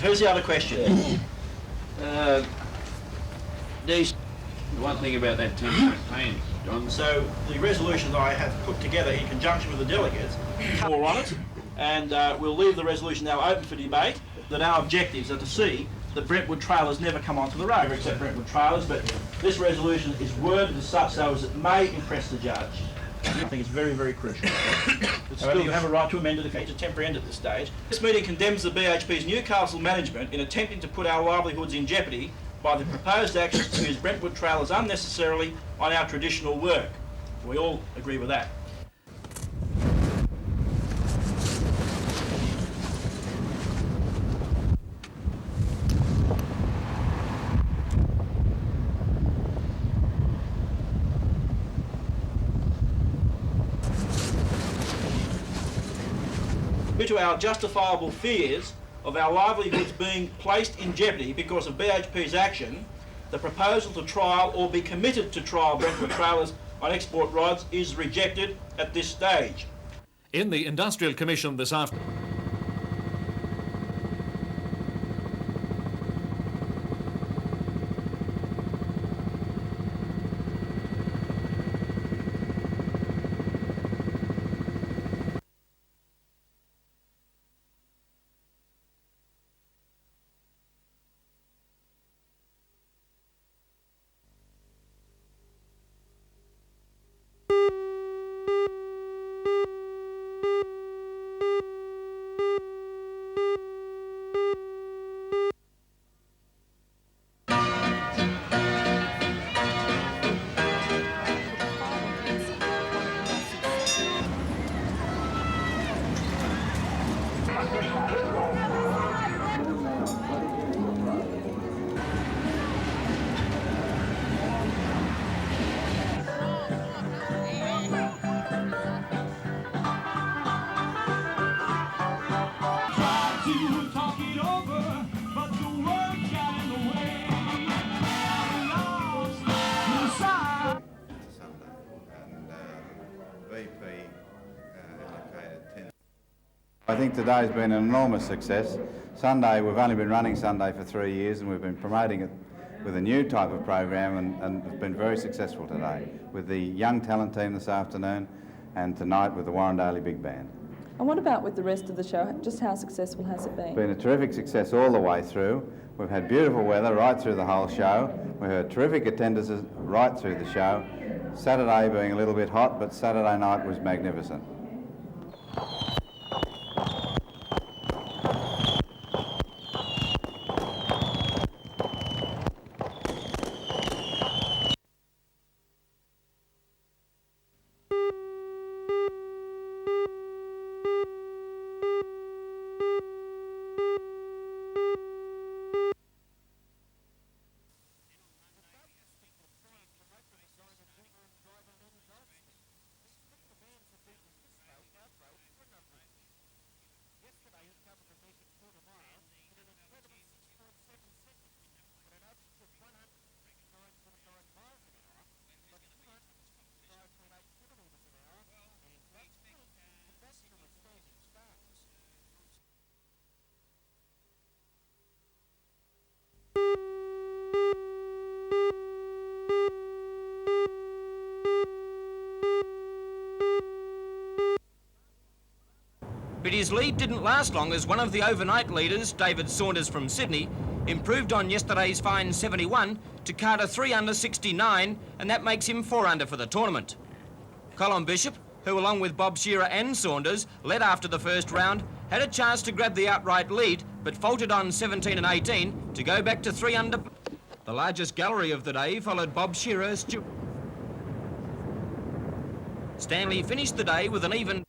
Who's the other question? These, the one thing about that 10-point plan, John. So the resolution that I have put together in conjunction with the delegates, more on it, and we'll leave the resolution now open for debate, that our objectives are to see that Brentwood trailers never come onto the road, except Brentwood trailers, but this resolution is worded as such so as it may impress the judge. I think it's very, very crucial. However, you have a right to amend it if it's a temporary end at this stage. This meeting condemns the BHP's Newcastle management in attempting to put our livelihoods in jeopardy by the proposed actions to use Brentwood trailers unnecessarily on our traditional work. We all agree with that. Due to our justifiable fears of our livelihoods being placed in jeopardy because of BHP's action, the proposal to trial or be committed to trial Brentwood trailers on export rods is rejected at this stage. In the Industrial Commission this afternoon. I think today's been an enormous success. Sunday, we've only been running Sunday for 3 years and we've been promoting it with a new type of program and it's been very successful today with the young talent team this afternoon and tonight with the Warrendale Big Band. And what about with the rest of the show? Just how successful has it been? It's been a terrific success all the way through. We've had beautiful weather right through the whole show. We've had terrific attendances right through the show. Saturday being a little bit hot, but Saturday night was magnificent. But his lead didn't last long as one of the overnight leaders, David Saunders from Sydney, improved on yesterday's fine 71 to card a 3 under 69, and that makes him 4 under for the tournament. Colin Bishop, who along with Bob Shearer and Saunders led after the first round, had a chance to grab the outright lead, but faltered on 17 and 18 to go back to 3 under. The largest gallery of the day followed Bob Shearer. Stanley finished the day with an even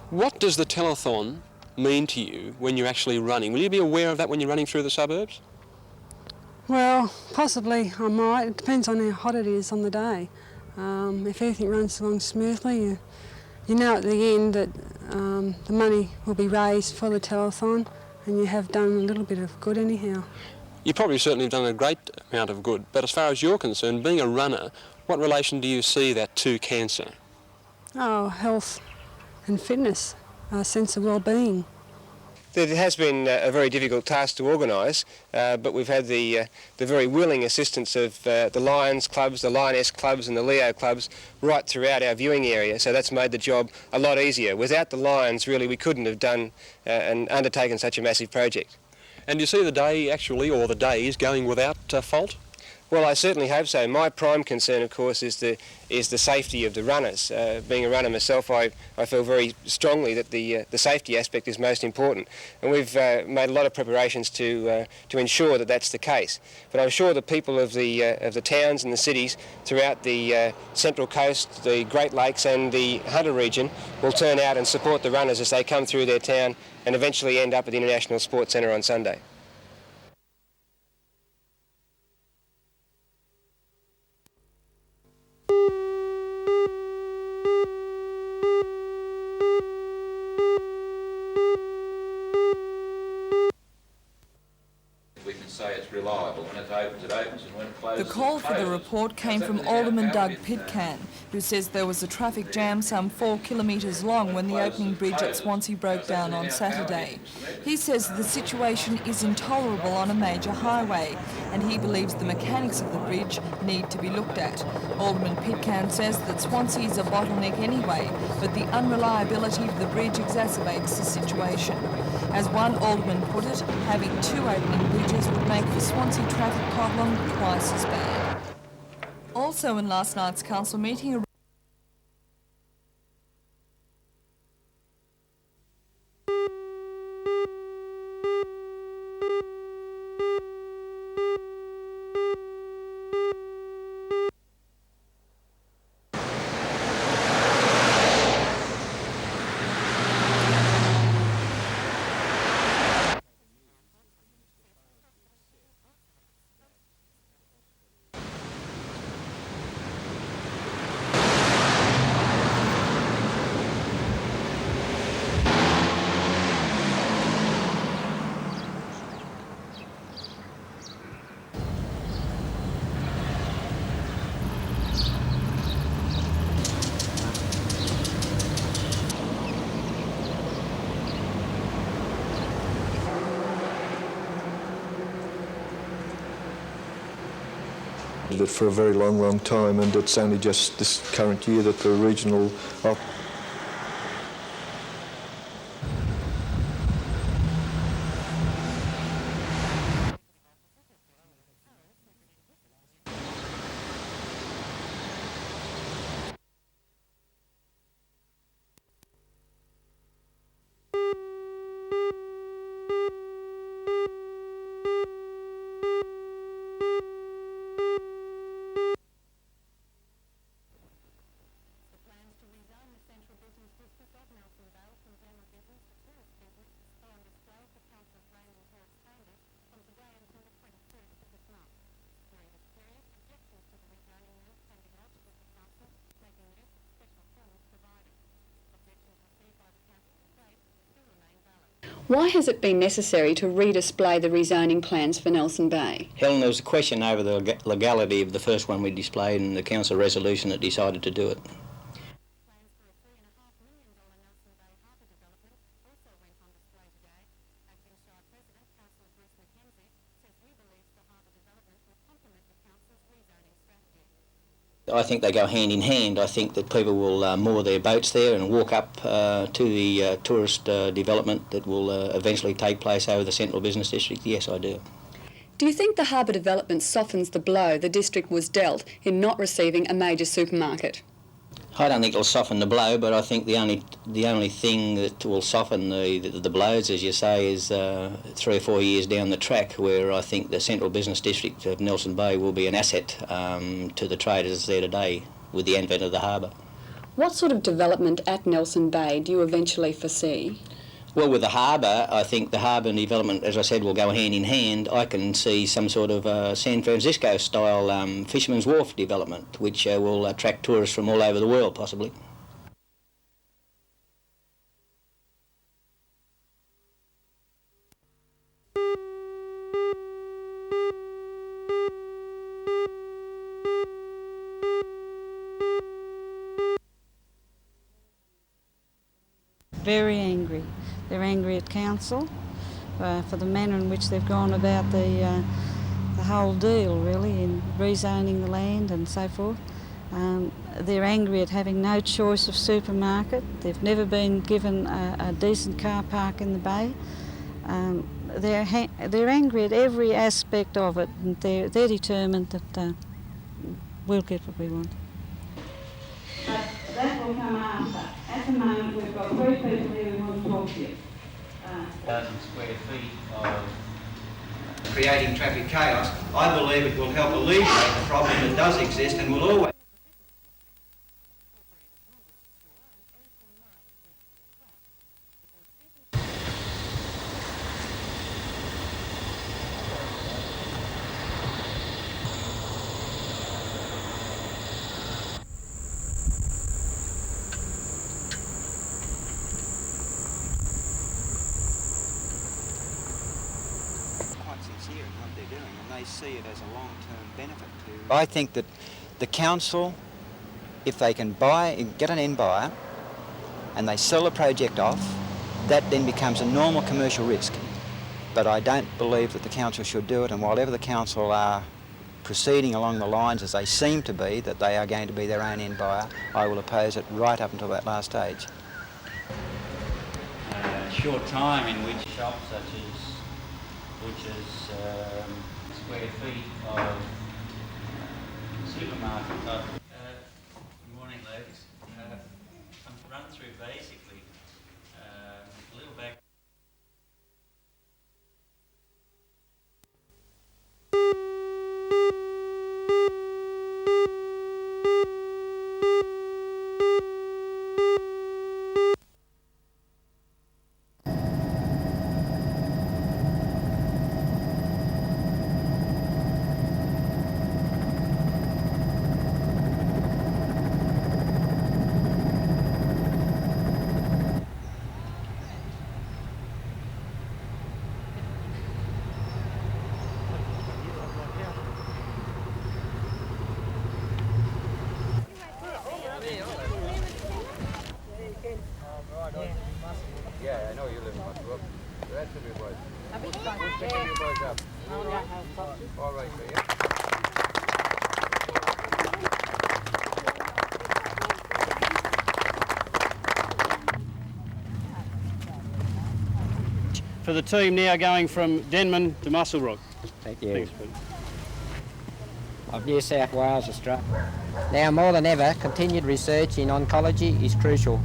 What does the telethon mean to you when you're actually running? Will you be aware of that when you're running through the suburbs? Well, possibly I might. It depends on how hot it is on the day. If everything runs along smoothly, you know at the end that the money will be raised for the telethon, and you have done a little bit of good anyhow. You probably certainly have done a great amount of good, but as far as you're concerned, being a runner, what relation do you see that to cancer? Oh, health and fitness, a sense of well-being. It has been a very difficult task to organise, but we've had the very willing assistance of the Lions clubs, the Lioness clubs and the Leo clubs right throughout our viewing area, so that's made the job a lot easier. Without the Lions, really, we couldn't have done and undertaken such a massive project. And do you see the day actually, or the days, going without fault? Well, I certainly hope so. My prime concern, of course, is the safety of the runners. Being a runner myself, I feel very strongly that the safety aspect is most important, and we've made a lot of preparations to ensure that that's the case. But I'm sure the people of the towns and the cities throughout the Central Coast, the Great Lakes and the Hunter region will turn out and support the runners as they come through their town and eventually end up at the International Sports Centre on Sunday. The call for the report came from Alderman Doug Pitcairn, who says there was a traffic jam some 4 kilometres long when the opening bridge at Swansea broke down on Saturday. He says the situation is intolerable on a major highway, and he believes the mechanics of the bridge need to be looked at. Alderman Pitcairn says that Swansea is a bottleneck anyway, but the unreliability of the bridge exacerbates the situation. As one alderman put it, having 2 opening bridges would make the Swansea traffic problem twice as bad. Also in last night's council meeting, it for a very long time, and it's only just this current year that the regional Why has it been necessary to redisplay the rezoning plans for Nelson Bay? Helen, there was a question over the legality of the first one we displayed and the council resolution that decided to do it. I think they go hand in hand. I think that people will moor their boats there and walk up to the tourist development that will eventually take place over the central business district. Yes, I do. Do you think the harbour development softens the blow the district was dealt in not receiving a major supermarket? I don't think it'll soften the blow, but I think the only thing that will soften the blows, as you say, is 3 or 4 years down the track, where I think the central business district of Nelson Bay will be an asset to the traders there today. with the advent of the harbour. What sort of development at Nelson Bay do you eventually foresee? Well, with the harbour, I think the harbour and development, as I said, will go hand in hand. I can see some sort of San Francisco-style Fisherman's Wharf development, which will attract tourists from all over the world, possibly. Very angry. They're angry at council for the manner in which they've gone about the whole deal, really, in rezoning the land and so forth. They're angry at having no choice of supermarket. They've never been given a decent car park in the bay. They're angry at every aspect of it, and they're determined that we'll get what we want. That will come after. At the moment, we've got 3 people here who want to talk to you. 1,000 square feet of creating traffic chaos. I believe it will help alleviate the problem that does exist and will always. See it as a long-term benefit to... I think that the council, if they can get an end buyer and they sell the project off, that then becomes a normal commercial risk. But I don't believe that the council should do it, and while ever the council are proceeding along the lines as they seem to be, that they are going to be their own end buyer, I will oppose it right up until that last stage. Short time in which shops such as butchers, square feet of supermarket type. Good morning, ladies. I'm run through basically a little back. Yeah, I know you live in Buckbrook. That's a good boy. Pick your boys up. All right, so yeah. For the team now going from Denman to Muscle Rock. Thank you. Thanks, Pete. Of New South Wales, Australia. Now more than ever, continued research in oncology is crucial.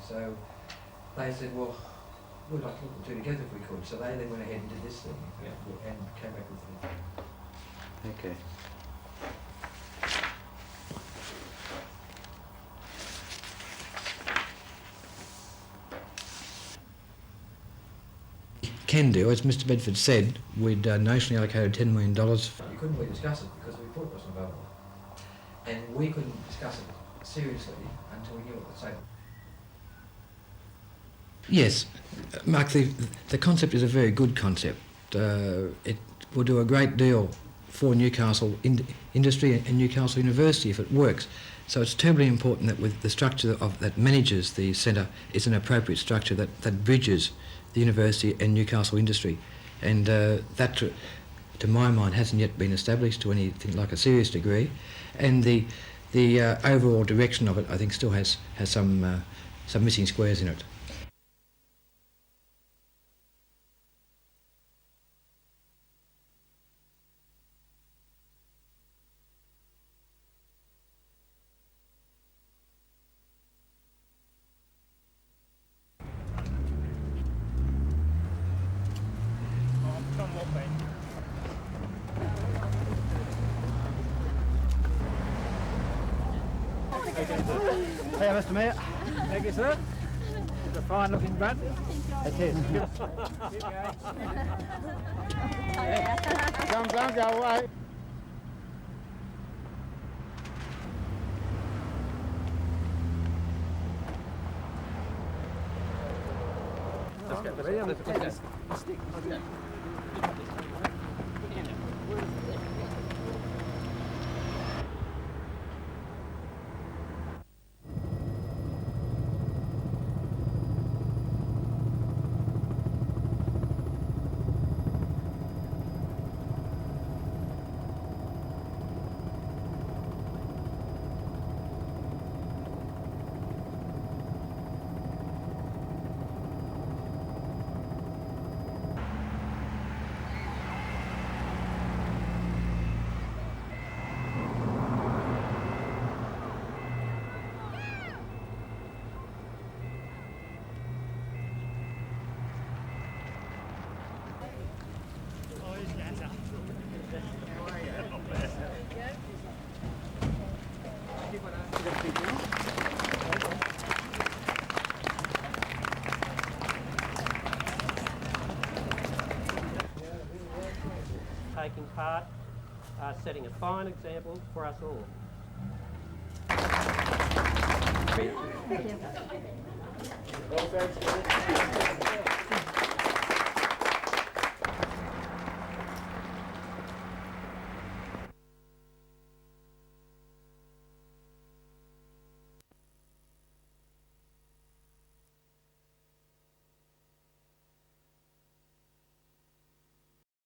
So they said, well, we'd like to look at the two together if we could. So they then went ahead and did this thing and came back with it. Okay. Can do, as Mr Bedford said, we'd notionally allocated $10 million. You couldn't really discuss it because the report wasn't available. And we couldn't discuss it seriously until we knew what the table. Yes, Mark, the concept is a very good concept. It will do a great deal for Newcastle industry and Newcastle University if it works. So it's terribly important that with the structure that manages the centre is an appropriate structure that bridges the university and Newcastle industry. And that, to my mind, hasn't yet been established to anything like a serious degree. And the overall direction of it, I think, still has some missing squares in it. Hey, Mr. Mayor. Thank you, sir. It's a fine-looking button. It is. Don't go away. Let's get the video. Let's get this stick. Taking part, setting a fine example for us all. Well, thanks.